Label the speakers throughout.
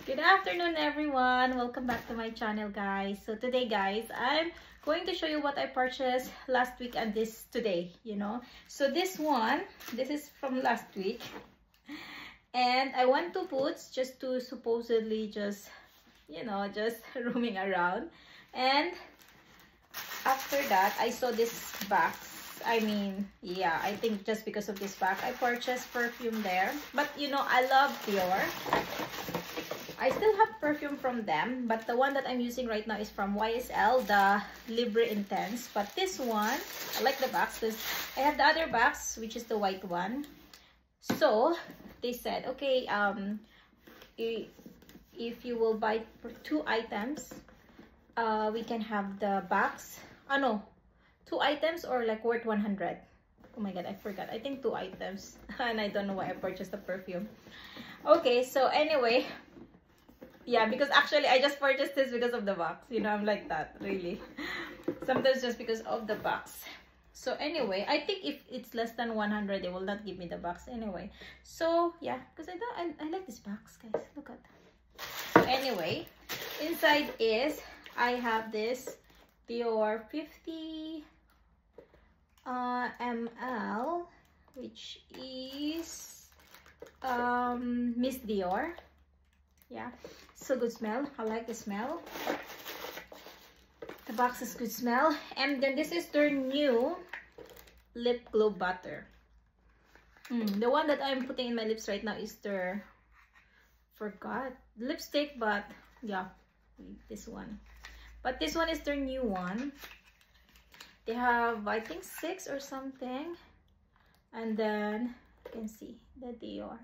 Speaker 1: Good afternoon, everyone. Welcome back to my channel, guys. So today, guys, I'm going to show you what I purchased last week and this today, So this is from last week. And I went to Boots just to supposedly just roaming around. And after that, I saw this box. I think just because of this box, I purchased perfume there. But, I love Dior. I still have perfume from them, but the one that I'm using right now is from YSL, the Libre Intense. But this one, I like the box because I have the other box, which is the white one. So they said, okay, if you will buy for 2 items, we can have the box. No, 2 items or like worth 100. Oh my god, I forgot. I think 2 items, and I don't know why I purchased the perfume. Okay, so anyway. Yeah, because actually I just purchased this because of the box. I'm like that, really. Sometimes just because of the box. So anyway, I think if it's less than 100, they will not give me the box anyway. So yeah, because I like this box, guys. Look at that. So anyway, inside is I have this Dior 50 ml, which is Miss Dior. Yeah, so good smell. I like the smell. The box is good smell. And then this is their new lip glow butter. The one that I'm putting in my lips right now is their lipstick, but yeah, this one. But this one is their new one. They have, I think, 6 or something. And then you can see the Dior.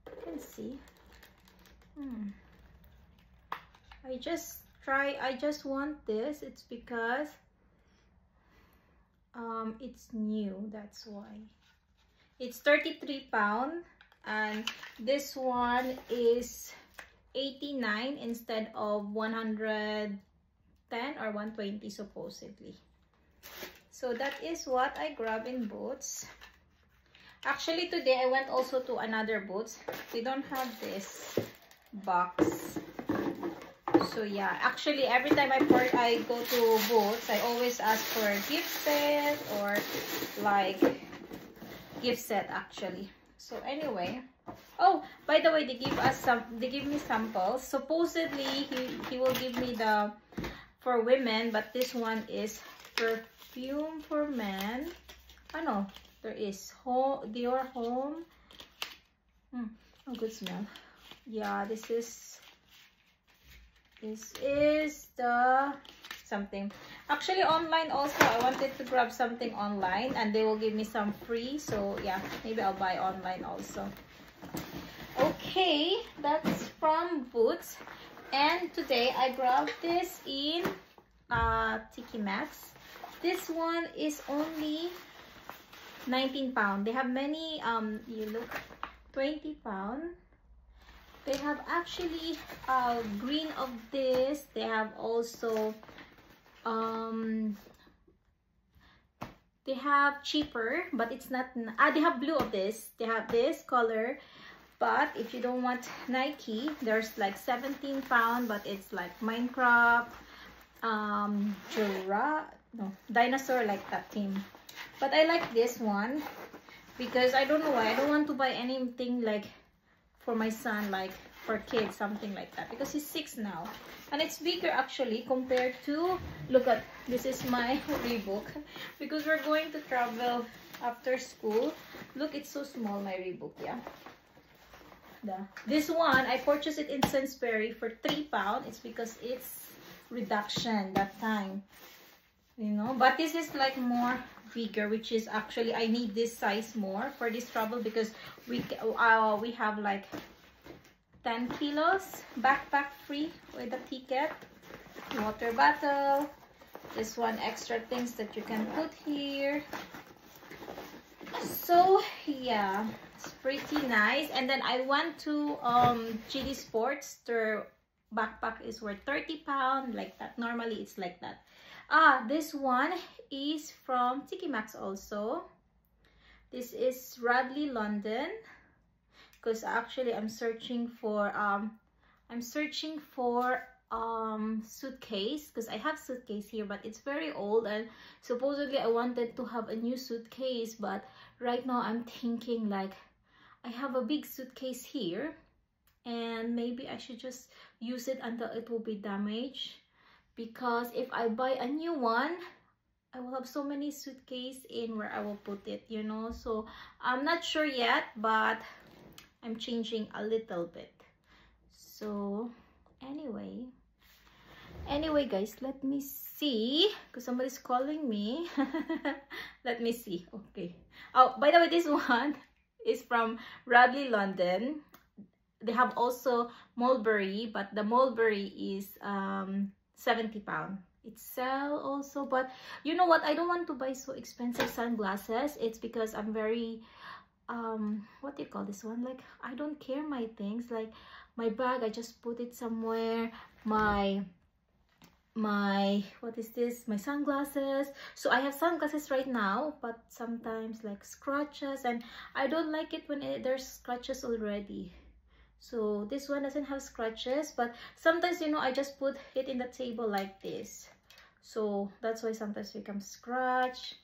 Speaker 1: You can see. I just want this. It's because it's new, that's why. It's 33 pounds, and this one is 89 instead of 110 or 120 supposedly. So that is what I grabbed in Boots. Actually, today I went also to another Boots. They don't have this box. So yeah, actually every time I go to Boots, I always ask for a gift set or like gift set actually. So anyway, oh, by the way, they give me samples. Supposedly he will give me the for women, but this one is perfume for men. No, there is Dior Home. Oh, good smell. Yeah, this is the something. Actually, online also, I wanted to grab something online and they will give me some free. So yeah, maybe I'll buy online also. Okay, that's from Boots. And today I grabbed this in TK Maxx. This one is only 19 pounds. They have many, you look, 20 pounds. They have actually green of this. They have also they have cheaper, but it's not. They have blue of this. They have this color, but if you don't want Nike, there's like 17 pounds, but it's like Minecraft, dinosaur, like that theme. But I like this one because I don't know why. I don't want to buy anything like for my son, like for kids, something like that, because he's 6 now, and it's bigger actually compared to, look at, this is my Reebok because we're going to travel after school. Look, it's so small, my Reebok. Yeah, this one I purchased it in Sainsbury for 3 pounds. It's because it's reduction that time, but this is like more bigger, which is actually I need this size more for this travel because we have like 10 kilos backpack free with the ticket. Water bottle, this one, extra things that you can put here. So yeah, it's pretty nice. And then I went to GD Sports. Their backpack is worth 30 pounds, like that. Normally it's like that. This one is from TK Maxx also. This is Radley London, because actually I'm searching for I'm searching for suitcase, because I have suitcase here, but it's very old, and supposedly I wanted to have a new suitcase, but right now I'm thinking like I have a big suitcase here, and maybe I should just use it until it will be damaged, because if I buy a new one, I will have so many suitcases in where I will put it, you know. So I'm not sure yet, but I'm changing a little bit. So anyway guys, let me see, because somebody's calling me. Let me see. Okay. Oh, by the way, this one is from Radley London. They have also mulberry, but the mulberry is 70 pounds. It's sell also, but you know what, I don't want to buy so expensive sunglasses. It's because I'm very what do you call this one, like I don't care my things, like my bag, I just put it somewhere, my what is this, my sunglasses. So I have sunglasses right now, but sometimes like scratches, and I don't like it when there's scratches already. So this one doesn't have scratches, but sometimes, you know, I just put it in the table like this, so that's why sometimes it becomes scratch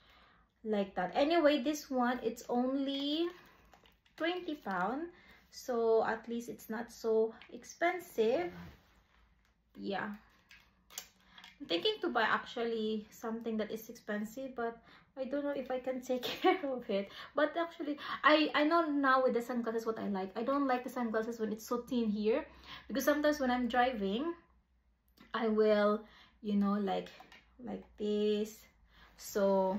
Speaker 1: like that. Anyway, this one, it's only 20 pounds, so at least it's not so expensive. Yeah, I'm thinking to buy actually something that is expensive, but I don't know if I can take care of it. But actually, I know now with the sunglasses what I like. I don't like the sunglasses when it's so thin here, because sometimes when I'm driving, I will, you know, like this. So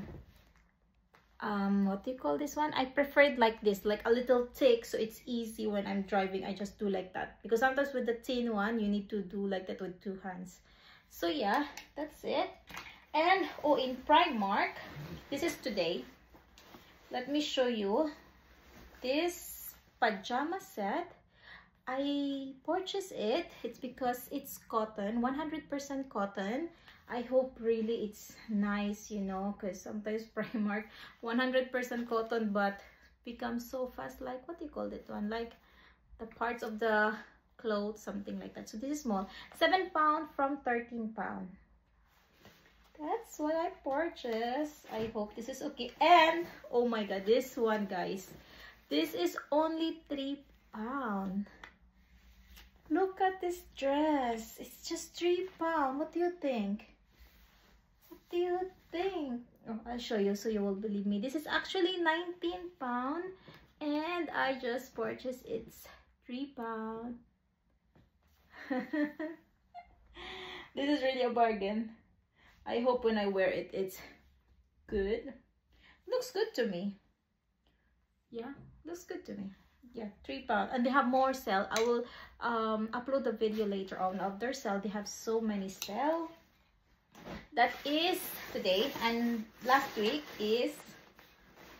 Speaker 1: what do you call this one, I prefer it like this, like a little thick, so it's easy when I'm driving. I just do like that, because sometimes with the thin one you need to do like that with 2 hands. So yeah, that's it. And oh, in Primark, this is today, let me show you this pajama set. I purchased it. It's because it's cotton, 100% cotton. I hope really it's nice, you know, because sometimes Primark 100% cotton, but becomes so fast, like what do you call that one, like the parts of the clothes, something like that. So this is small, 7 pounds from 13 pounds. That's what I purchased. I hope this is okay. And oh my god, this one, guys, this is only 3 pounds. Look at this dress. It's just 3 pounds. What do you think? What do you think? Oh, I'll show you so you will believe me. This is actually 19 pounds, and I just purchased it's 3 pounds. This is really a bargain. I hope when I wear it, it's good. Looks good to me. Yeah, looks good to me. Yeah, 3 pounds. And they have more sale. I will upload the video later on of their sale. They have so many sale. That is today, and last week is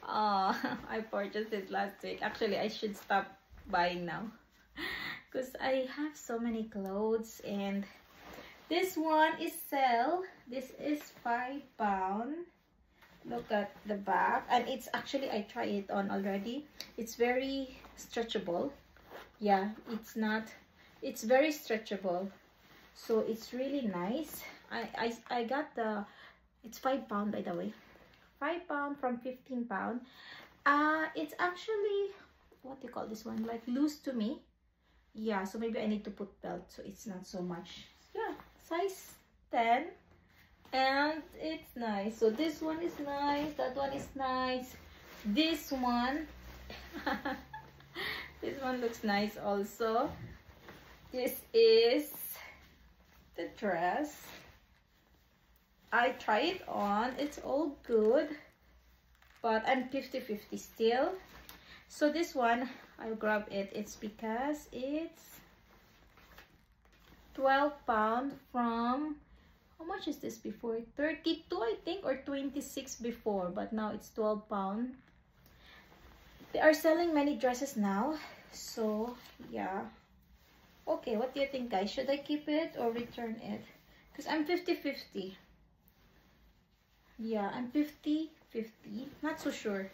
Speaker 1: I purchased it last week. Actually, I should stop buying now because I have so many clothes. And this one is sale. This is 5 pounds. Look at the back, and it's actually, I tried it on already. It's very stretchable. Yeah, it's very stretchable, so it's really nice. I got the, it's 5 pounds, by the way, 5 pounds from 15 pounds. It's actually, what do you call this one, like loose to me. Yeah, so maybe I need to put belt, so it's not so much. Yeah, size 10. And it's nice. So this one is nice, that one is nice, this one this one looks nice also. This is the dress. I try it on, it's all good, but I'm 50-50 still. So this one, I'll grab it. It's because it's 12 pounds from, how much is this before? 32, I think, or 26 before, but now it's 12 pounds. They are selling many dresses now, so yeah. Okay, what do you think, guys? Should I keep it or return it? Because I'm 50-50. Yeah, I'm 50-50. Not so sure.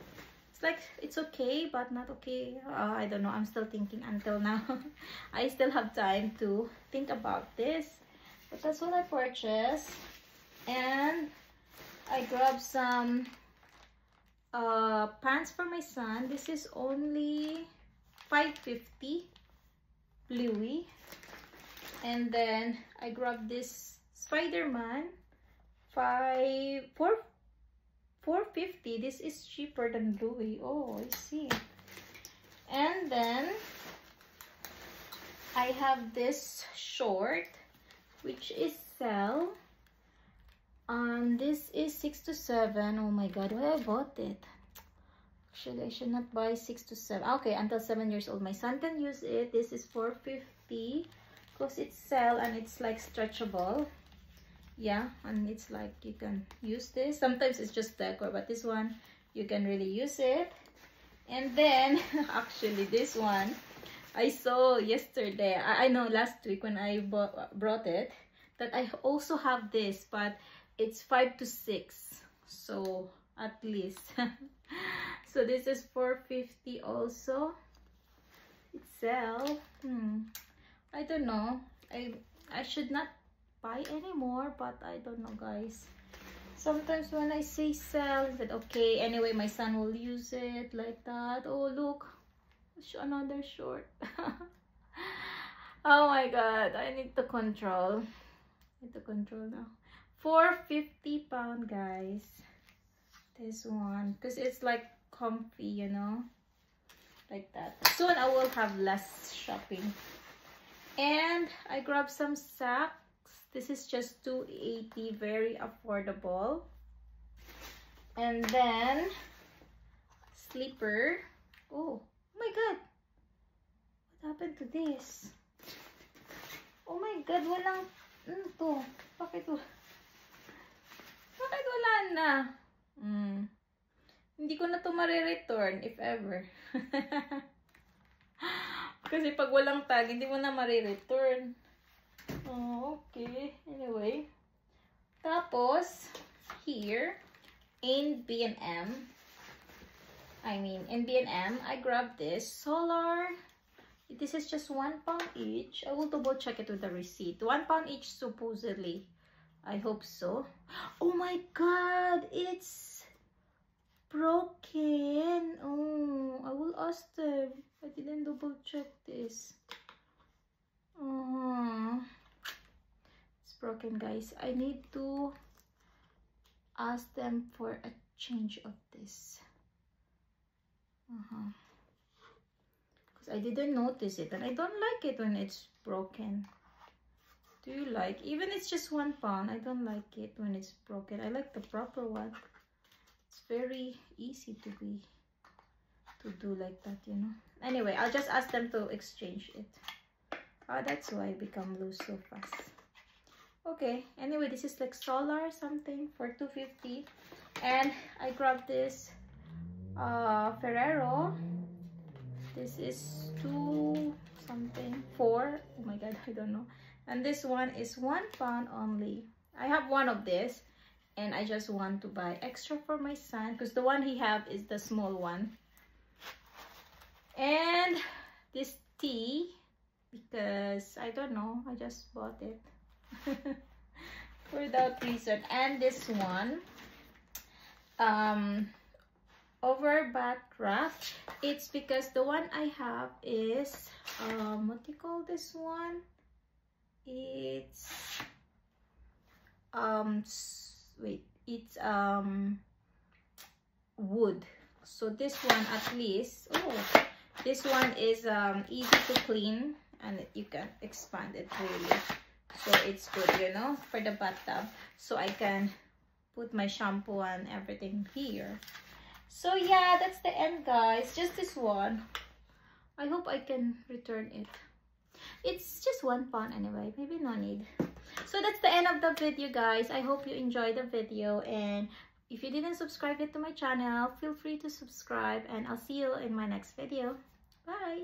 Speaker 1: It's like, it's okay, but not okay. I don't know. I'm still thinking until now. I still have time to think about this. But that's what I purchased. And I grabbed some pants for my son. This is only $5.50, bluey. And then I grabbed this Spider-Man, $4.50. This is cheaper than bluey. Oh, I see. And then I have this short, which is sale. This is 6 to 7. Oh my god, why I bought it? Actually, I should not buy 6 to 7. Okay, until 7 years old. My son can use it. This is $4.50 because it's sale and it's like stretchable. Yeah, and it's like you can use this. Sometimes it's just decor, but this one you can really use it. And then actually this one I saw yesterday. I know last week when I brought it, that I also have this, but it's 5 to 6, so at least. So this is $4.50 also. It's sale. I don't know. I should not buy anymore, but I don't know, guys. Sometimes when I say sell, is it okay? Anyway, my son will use it like that. Oh, look, another short. Oh my god, I need to control. Now. £4.50, guys. This one, because it's like comfy, you know, like that. Soon I will have less shopping. And I grabbed some socks. This is just $2.80, very affordable. And then slipper. Oh my god, what happened to this? Oh my god, walang to. Bakit wala na? Hindi ko na to mare-return if ever. Kasi pag walang tag, hindi mo na mare-return. Oh, okay. Anyway. Tapos, here, in B&M, I grabbed this Solar. This is just £1 each. I will double check it with the receipt. £1 each supposedly. I hope so. Oh my god, it's broken. Oh, I will ask them. I didn't double check this. It's broken, guys. I need to ask them for a change of this. Because I didn't notice it, and I don't like it when it's broken. Do you like? Even it's just £1, I don't like it when it's broken. I like the proper one. It's very easy to do like that, you know. Anyway, I'll just ask them to exchange it. Oh, that's why I become loose so fast. Okay, anyway, this is like Solar something for $2.50. And I grabbed this Ferrero. This is $2 something, 4. Oh my god, I don't know. And this one is £1 only. I have one of this, and I just want to buy extra for my son because the one he have is the small one. And this tea, because I don't know, I just bought it without reason. And this one, overback wrap. It's because the one I have is what do you call this one? It's it's wood. So this one at least, this one is easy to clean, and you can expand it really, so it's good, you know, for the bathtub. So I can put my shampoo and everything here. So yeah, that's the end, guys. Just this one. I hope I can return it. It's just £1 anyway, maybe no need. So that's the end of the video, guys. I hope you enjoyed the video, and if you didn't subscribe yet to my channel, feel free to subscribe, and I'll see you in my next video. Bye.